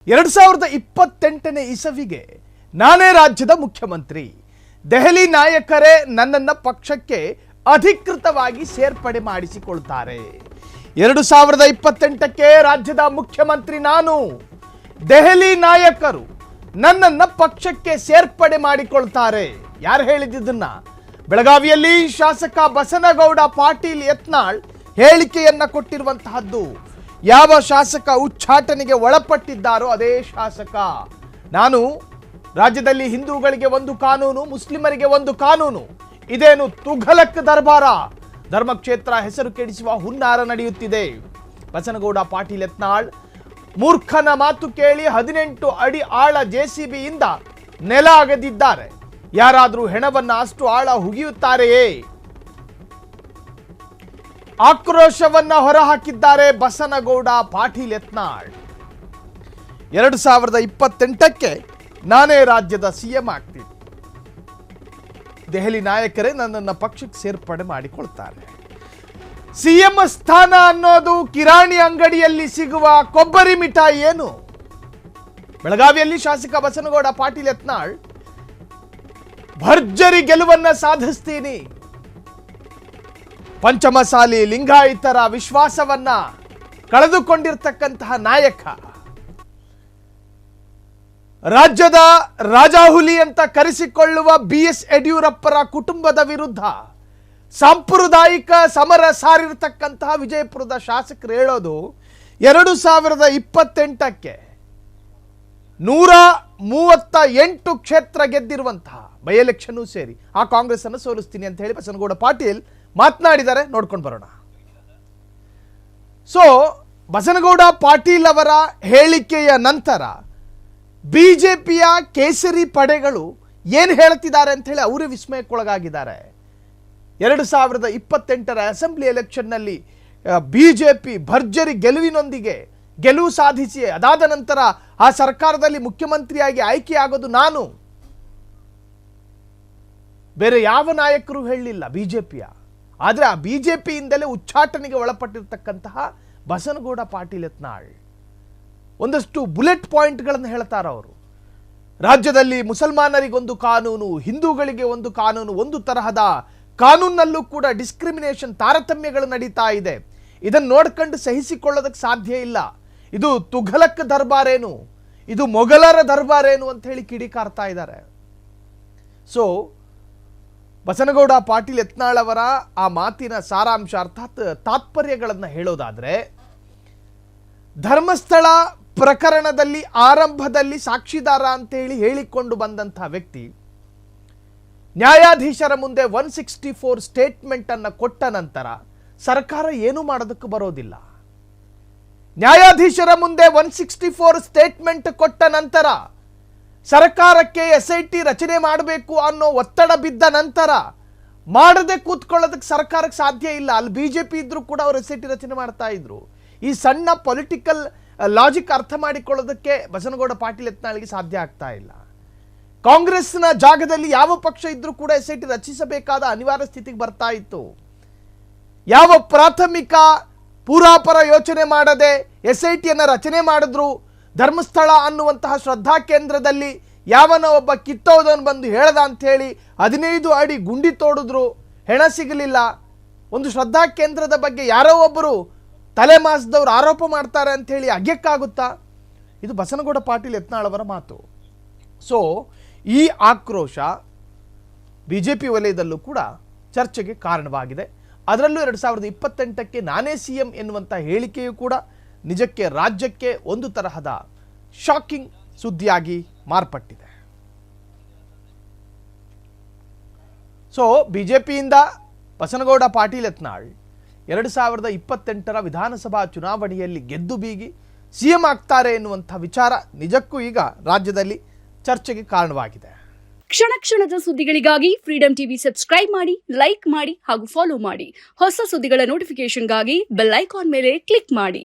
2028ನೇ ಇಸವಿಗೆ ನಾನೇ ರಾಜ್ಯದ ಮುಖ್ಯಮಂತ್ರಿ. ದೆಹಲಿ ನಾಯಕರೇ ನನ್ನನ್ನು ಪಕ್ಷಕ್ಕೆ ಅಧಿಕೃತವಾಗಿ ಸೇರ್ಪಡೆ ಮಾಡಿಸಿಕೊಳ್ಳುತ್ತಾರೆ. 2028ಕ್ಕೆ ರಾಜ್ಯದ ಮುಖ್ಯಮಂತ್ರಿ ನಾನು. ದೆಹಲಿ ನಾಯಕರು ನನ್ನನ್ನು ಪಕ್ಷಕ್ಕೆ ಸೇರ್ಪಡೆ ಮಾಡಿಕೊಳ್ಳುತ್ತಾರೆ. ಯಾರು ಹೇಳಿದ್ದನ್ನ? ಬೆಳಗಾವಿಯಲ್ಲಿ ಶಾಸಕ ಬಸನಗೌಡ ಪಾಟೀಲ್ ಯತ್ನಾಳ್ ಹೇಳಿಕೆಯನ್ನ ಕೊಟ್ಟಿರುವಂತಹದ್ದು. ಯಾವ ಶಾಸಕ ಉಚ್ಚಾಟನೆಗೆ ಒಳಪಟ್ಟಿದ್ದಾರೋ ಅದೇ ಶಾಸಕ. ನಾನು ರಾಜ್ಯದಲ್ಲಿ ಹಿಂದೂಗಳಿಗೆ ಒಂದು ಕಾನೂನು, ಮುಸ್ಲಿಮರಿಗೆ ಒಂದು ಕಾನೂನು, ಇದೇನು ತುಘಲಕ್ ದರ್ಬಾರ? ಧರ್ಮಕ್ಷೇತ್ರ ಹೆಸರು ಕೆಡಿಸುವ ಹುನ್ನಾರ ನಡೆಯುತ್ತಿದೆ. ಬಸನಗೌಡ ಪಾಟೀಲ್ ಯತ್ನಾಳ್ ಮೂರ್ಖನ ಮಾತು ಕೇಳಿ 18 ಅಡಿ ಆಳ ಜೆಸಿಬಿಯಿಂದ ನೆಲ ಅಗೆದಿದ್ದಾರೆ. ಯಾರಾದರೂ ಹೆಣವನ್ನ ಅಷ್ಟು ಆಳ ಹುಗಿಯುತ್ತಾರೆಯೇ? ಆಕ್ರೋಶವನ್ನ ಹೊರಹಾಕಿದ್ದಾರೆ ಬಸನಗೌಡ ಪಾಟೀಲ್ ಯತ್ನಾಳ್. 2028ಕ್ಕೆ ನಾನೇ ರಾಜ್ಯದ ಸಿಎಂ ಆಗ್ತೀನಿ. ದೆಹಲಿ ನಾಯಕರೇ ನನ್ನನ್ನು ಪಕ್ಷಕ್ಕೆ ಸೇರ್ಪಡೆ ಮಾಡಿಕೊಳ್ತಾರೆ. ಸಿಎಂ ಸ್ಥಾನ ಅನ್ನೋದು ಕಿರಾಣಿ ಅಂಗಡಿಯಲ್ಲಿ ಸಿಗುವ ಕೊಬ್ಬರಿ ಮಿಠಾಯಿ ಏನು? ಬೆಳಗಾವಿಯಲ್ಲಿ ಶಾಸಕ ಬಸನಗೌಡ ಪಾಟೀಲ್ ಯತ್ನಾಳ್ ಭರ್ಜರಿ ಗೆಲುವನ್ನ ಸಾಧಿಸ್ತೀನಿ, ಪಂಚಮಸಾಲಿ ಲಿಂಗಾಯತರ ವಿಶ್ವಾಸವನ್ನ ಕಳೆದುಕೊಂಡಿರ್ತಕ್ಕಂತಹ ನಾಯಕ, ರಾಜ್ಯದ ರಾಜಾಹುಲಿ ಅಂತ ಕರೆಸಿಕೊಳ್ಳುವ BS ಯಡಿಯೂರಪ್ಪರ ಕುಟುಂಬದ ವಿರುದ್ಧ ಸಾಂಪ್ರದಾಯಿಕ ಸಮರ ಸಾರಿರ್ತಕ್ಕಂತಹ ವಿಜಯಪುರದ ಶಾಸಕರು ಹೇಳೋದು 2028ಕ್ಕೆ 138 ಕ್ಷೇತ್ರ ಗೆದ್ದಿರುವಂತಹ ಬೈ ಎಲೆಕ್ಷನ್ ಸೇರಿ ಆ ಕಾಂಗ್ರೆಸ್ ಅನ್ನು ಸೋಲಿಸ್ತೀನಿ ಅಂತ ಹೇಳಿ ಬಸನಗೌಡ ಪಾಟೀಲ್ ಮಾತನಾಡಿದ್ದಾರೆ. ನೋಡ್ಕೊಂಡು ಬರೋಣ. ಸೊ ಬಸನಗೌಡ ಪಾಟೀಲ್ ಅವರ ಹೇಳಿಕೆಯ ನಂತರ ಬಿಜೆಪಿಯ ಕೇಸರಿ ಪಡೆಗಳು ಏನು ಹೇಳ್ತಿದ್ದಾರೆ ಅಂತ ಹೇಳಿ ಅವರೇ ವಿಸ್ಮಯಕ್ಕೊಳಗಾಗಿದ್ದಾರೆ. 2028ರ ಅಸೆಂಬ್ಲಿ ಎಲೆಕ್ಷನ್ನಲ್ಲಿ ಬಿಜೆಪಿ ಭರ್ಜರಿ ಗೆಲುವಿನೊಂದಿಗೆ ಗೆಲುವು ಸಾಧಿಸಿ ಅದಾದ ನಂತರ ಆ ಸರ್ಕಾರದಲ್ಲಿ ಮುಖ್ಯಮಂತ್ರಿಯಾಗಿ ಆಯ್ಕೆಯಾಗೋದು ನಾನು. ಬೇರೆ ಯಾವ ನಾಯಕರು ಹೇಳಲಿಲ್ಲ ಬಿಜೆಪಿಯ. ಆದರೆ ಆ ಬಿಜೆಪಿಯಿಂದಲೇ ಉಚ್ಚಾಟನೆಗೆ ಒಳಪಟ್ಟಿರ್ತಕ್ಕಂತಹ ಬಸನಗೌಡ ಪಾಟೀಲ್ ಯತ್ನಾಳ್ ಒಂದಷ್ಟು ಬುಲೆಟ್ ಪಾಯಿಂಟ್ಗಳನ್ನು ಹೇಳ್ತಾರೆ ಅವರು. ರಾಜ್ಯದಲ್ಲಿ ಮುಸಲ್ಮಾನರಿಗೊಂದು ಕಾನೂನು, ಹಿಂದೂಗಳಿಗೆ ಒಂದು ಕಾನೂನು, ಒಂದು ತರಹದ ಕಾನೂನಲ್ಲೂ ಕೂಡ ಡಿಸ್ಕ್ರಿಮಿನೇಷನ್, ತಾರತಮ್ಯಗಳು ನಡೀತಾ ಇದೆ. ಇದನ್ನು ನೋಡ್ಕೊಂಡು ಸಹಿಸಿಕೊಳ್ಳೋದಕ್ಕೆ ಸಾಧ್ಯ ಇಲ್ಲ. ಇದು ತುಘಲಕ್ ದರ್ಬಾರೇನು, ಇದು ಮೊಘಲರ ದರ್ಬಾರೇನು ಅಂತ ಹೇಳಿ ಕಿಡಿಕಾರ್ತಾ ಇದ್ದಾರೆ. ಸೊ ಬಸನಗೌಡ ಪಾಟೀಲ್ ಯತ್ನಾಳ್ ಅವರ ಆ ಮಾತಿನ ಸಾರಾಂಶ ಅರ್ಥಾತ್ ತಾತ್ಪರ್ಯಗಳನ್ನು ಹೇಳೋದಾದ್ರೆ, ಧರ್ಮಸ್ಥಳ ಪ್ರಕರಣದಲ್ಲಿ ಆರಂಭದಲ್ಲಿ ಸಾಕ್ಷಿದಾರ ಅಂತ ಹೇಳಿಕೊಂಡು ಬಂದಂತಹ ವ್ಯಕ್ತಿ ನ್ಯಾಯಾಧೀಶರ ಮುಂದೆ 164 ಸ್ಟೇಟ್ಮೆಂಟ್ ಅನ್ನ ಕೊಟ್ಟ ನಂತರ ಸರ್ಕಾರ ಏನು ಮಾಡೋದಕ್ಕೆ ಬರೋದಿಲ್ಲ. ನ್ಯಾಯಾಧೀಶರ ಮುಂದೆ 164 ಸ್ಟೇಟ್ಮೆಂಟ್ ಕೊಟ್ಟ ನಂತರ ಸರ್ಕಾರಕ್ಕೆ SIT ರಚನೆ ಮಾಡಬೇಕು ಅನ್ನೋ ಒತ್ತಡ ಬಿದ್ದ ನಂತರ ಮಾಡದೆ ಕೂತ್ಕೊಳ್ಳೋದಕ್ಕೆ ಸರ್ಕಾರಕ್ಕೆ ಸಾಧ್ಯ ಇಲ್ಲ. ಅಲ್ಲಿ ಬಿಜೆಪಿ ಇದ್ರೂ ಕೂಡ ಅವರು SIT ರಚನೆ ಮಾಡ್ತಾ ಇದ್ರು. ಈ ಸಣ್ಣ ಪೊಲಿಟಿಕಲ್ ಲಾಜಿಕ್ ಅರ್ಥ ಮಾಡಿಕೊಳ್ಳೋದಕ್ಕೆ ಬಸನಗೌಡ ಪಾಟೀಲ್ ಯತ್ನಾಳ್ಗೆ ಸಾಧ್ಯ ಆಗ್ತಾ ಇಲ್ಲ. ಕಾಂಗ್ರೆಸ್ನ ಜಾಗದಲ್ಲಿ ಯಾವ ಪಕ್ಷ ಇದ್ರೂ ಕೂಡ SIT ರಚಿಸಬೇಕಾದ ಅನಿವಾರ್ಯ ಸ್ಥಿತಿಗೆ ಬರ್ತಾ ಇತ್ತು. ಯಾವ ಪ್ರಾಥಮಿಕ ಪೂರಾಪರ ಯೋಚನೆ ಮಾಡದೆ SITಯನ್ನು ರಚನೆ ಮಾಡಿದ್ರು. ಧರ್ಮಸ್ಥಳ ಅನ್ನುವಂತಹ ಶ್ರದ್ಧಾ ಕೇಂದ್ರದಲ್ಲಿ ಯಾವನ ಒಬ್ಬ ಕಿತ್ತೋದವನು ಬಂದು ಹೇಳ್ದ ಅಂತ ಹೇಳಿ 15 ಅಡಿ ಗುಂಡಿ ತೋಡಿದ್ರು, ಹೆಣ ಸಿಗಲಿಲ್ಲ. ಒಂದು ಶ್ರದ್ಧಾ ಕೇಂದ್ರದ ಬಗ್ಗೆ ಯಾರೋ ಒಬ್ಬರು ತಲೆ ಮಾಸದವ್ರು ಆರೋಪ ಮಾಡ್ತಾರೆ ಅಂತ ಹೇಳಿ ಅಗ್ಯಕ್ಕಾಗುತ್ತಾ? ಇದು ಬಸನಗೌಡ ಪಾಟೀಲ್ ಯತ್ನಾಳ್ ಅವರ ಮಾತು. ಸೊ ಈ ಆಕ್ರೋಶ ಬಿಜೆಪಿ ವಲಯದಲ್ಲೂ ಕೂಡ ಚರ್ಚೆಗೆ ಕಾರಣವಾಗಿದೆ. ಅದರಲ್ಲೂ 2028ಕ್ಕೆ ನಾನೇ ಸಿಎಂ ಎನ್ನುವಂಥ ಹೇಳಿಕೆಯೂ ಕೂಡ ನಿಜಕ್ಕೆ ರಾಜ್ಯಕ್ಕೆ ಒಂದು ತರಹದ ಶಾಕಿಂಗ್ ಸುದ್ದಿಯಾಗಿ ಮಾರ್ಪಟ್ಟಿದೆ. ಸೊ ಬಿಜೆಪಿಯಿಂದ ಬಸನಗೌಡ ಪಾಟೀಲ್ ಯತ್ನಾಳ್ 2028ರ ವಿಧಾನಸಭಾ ಚುನಾವಣೆಯಲ್ಲಿ ಗೆದ್ದು ಬೀಗಿ ಸಿಎಂ ಆಗ್ತಾರೆ ಎನ್ನುವಂಥ ವಿಚಾರ ನಿಜಕ್ಕೂ ಈಗ ರಾಜ್ಯದಲ್ಲಿ ಚರ್ಚೆಗೆ ಕಾರಣವಾಗಿದೆ. ಕ್ಷಣ ಕ್ಷಣದ ಸುದ್ದಿಗಳಿಗಾಗಿ ಫ್ರೀಡಂ ಟಿವಿ ಸಬ್ಸ್ಕ್ರೈಬ್ ಮಾಡಿ, ಲೈಕ್ ಮಾಡಿ ಹಾಗೂ ಫಾಲೋ ಮಾಡಿ. ಹೊಸ ಸುದ್ದಿಗಳ ನೋಟಿಫಿಕೇಶನ್ಗಾಗಿ ಬೆಲ್ ಐಕಾನ್ ಮೇಲೆ ಕ್ಲಿಕ್ ಮಾಡಿ.